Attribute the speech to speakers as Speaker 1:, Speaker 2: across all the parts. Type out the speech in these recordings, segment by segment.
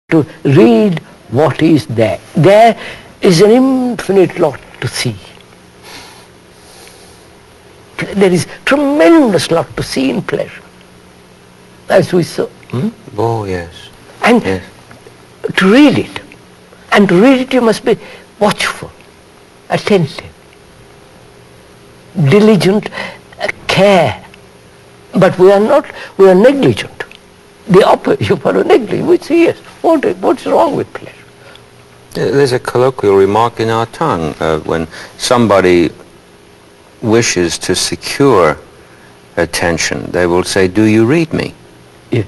Speaker 1: to read what is there. There is an infinite lot to see. There is tremendous lot to see in pleasure, as we saw.
Speaker 2: Oh, yes.
Speaker 1: And
Speaker 2: yes.
Speaker 1: to read it, and to read it you must be watchful, attentive, diligent, care. But we are negligent. The opposite, you follow negligent. We say, yes, what's wrong with pleasure?
Speaker 2: There's a colloquial remark in our tongue when somebody wishes to secure attention, they will say, "Do you read me?"
Speaker 1: Yeah.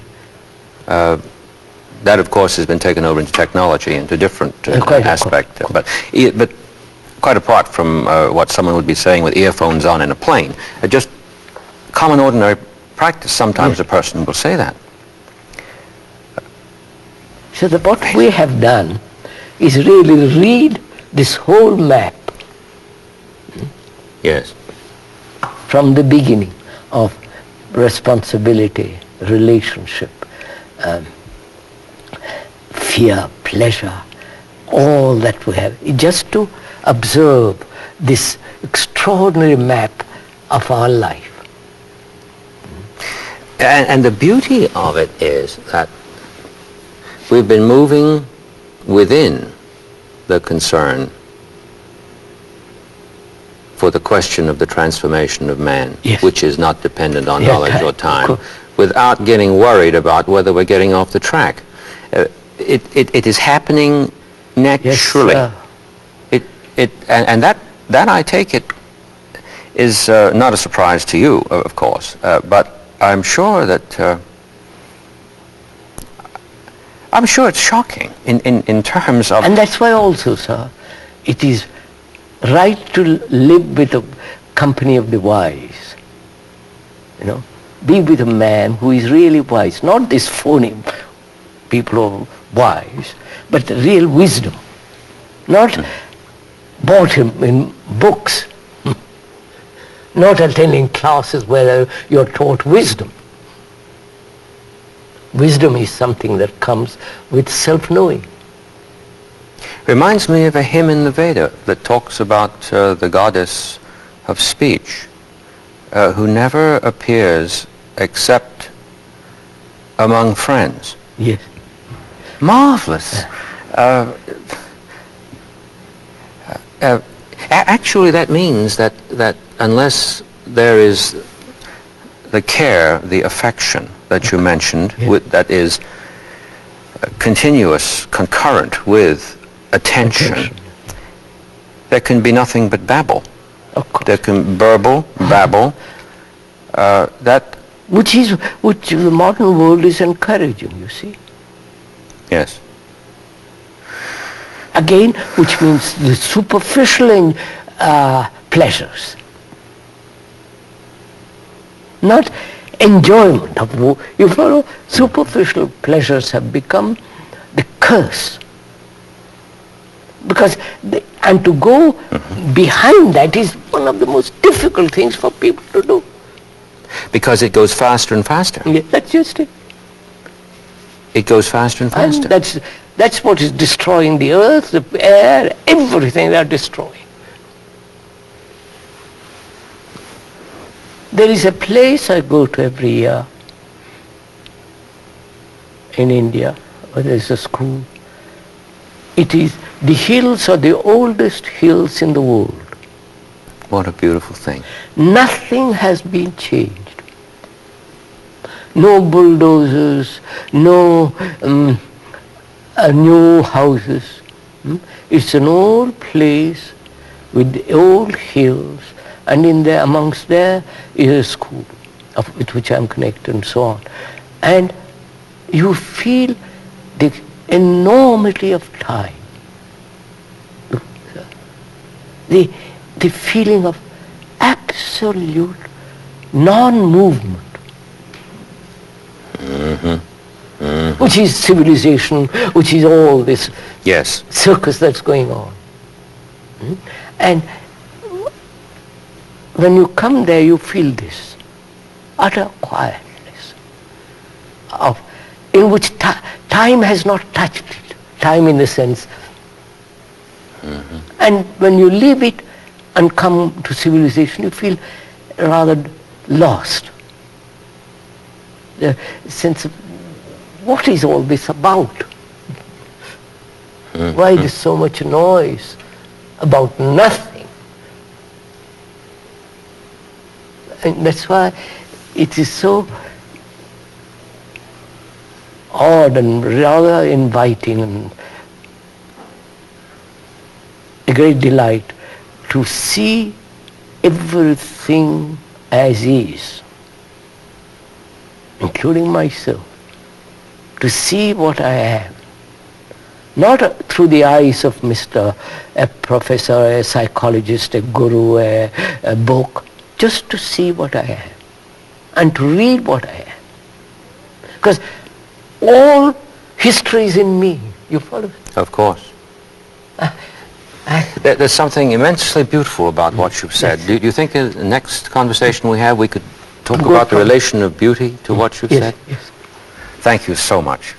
Speaker 2: That, of course, has been taken over into technology, into different aspect. But quite apart from what someone would be saying with earphones on in a plane, just common ordinary practice, sometimes a person will say that.
Speaker 1: So what we have done is really read this whole map.
Speaker 2: Yes.
Speaker 1: From the beginning of responsibility, relationship, fear, pleasure, all that we have, just to observe this extraordinary map of our life.
Speaker 2: And the beauty of it is that we've been moving within the concern for the question of the transformation of man, which is not dependent on knowledge or time, without getting worried about whether we're getting off the track. It is happening naturally. Yes, and that I take it is not a surprise to you, of course, but I'm sure that I'm sure it's shocking in terms of...
Speaker 1: And that's why also, sir, it is right to live with the company of the wise. You know, be with a man who is really wise, not this phony people who are wise, but real wisdom. Not bought him in books, not attending classes where you're taught wisdom. Wisdom is something that comes with self-knowing.
Speaker 2: Reminds me of a hymn in the Veda that talks about the goddess of speech, who never appears except among friends.
Speaker 1: Yes.
Speaker 2: Marvelous. Actually, that means that unless there is the care, the affection that you mentioned, that is continuous, concurrent with attention, there can be nothing but babble. There can babble,
Speaker 1: which the modern world is encouraging, you see.
Speaker 2: Yes.
Speaker 1: Again, which means the superficial pleasures, not enjoyment of. You follow? Superficial pleasures have become the curse. Because and to go behind that is one of the most difficult things for people to do.
Speaker 2: Because it goes faster and faster.
Speaker 1: Yeah, that's just it.
Speaker 2: It goes faster and faster.
Speaker 1: And that's what is destroying the earth, the air, everything they are destroying. There is a place I go to every year in India, where there is a school. The hills are the oldest hills in the world.
Speaker 2: What a beautiful thing.
Speaker 1: Nothing has been changed. No bulldozers, no new houses. It's an old place with the old hills, and amongst there is a school with which I'm connected and so on. And you feel the enormity of time. The feeling of absolute non-movement, which is civilization, which is all this circus that's going on. And when you come there, you feel this utter quietness in which time time has not touched it. Time in the sense. And when you leave it and come to civilization, you feel rather lost. The sense of, what is all this about? Why there's so much noise about nothing? And that's why it is so odd and rather inviting and a great delight to see everything as is, including myself, to see what I am. Not through the eyes of a professor, a psychologist, a guru, a book, just to see what I am and to read what I am. Because all history is in me. You follow?
Speaker 2: Of course. There's something immensely beautiful about what you've said.
Speaker 1: Yes.
Speaker 2: Do you think in the next conversation we have, we could talk about the relation of beauty to what you've said?
Speaker 1: Yes.
Speaker 2: Thank you so much.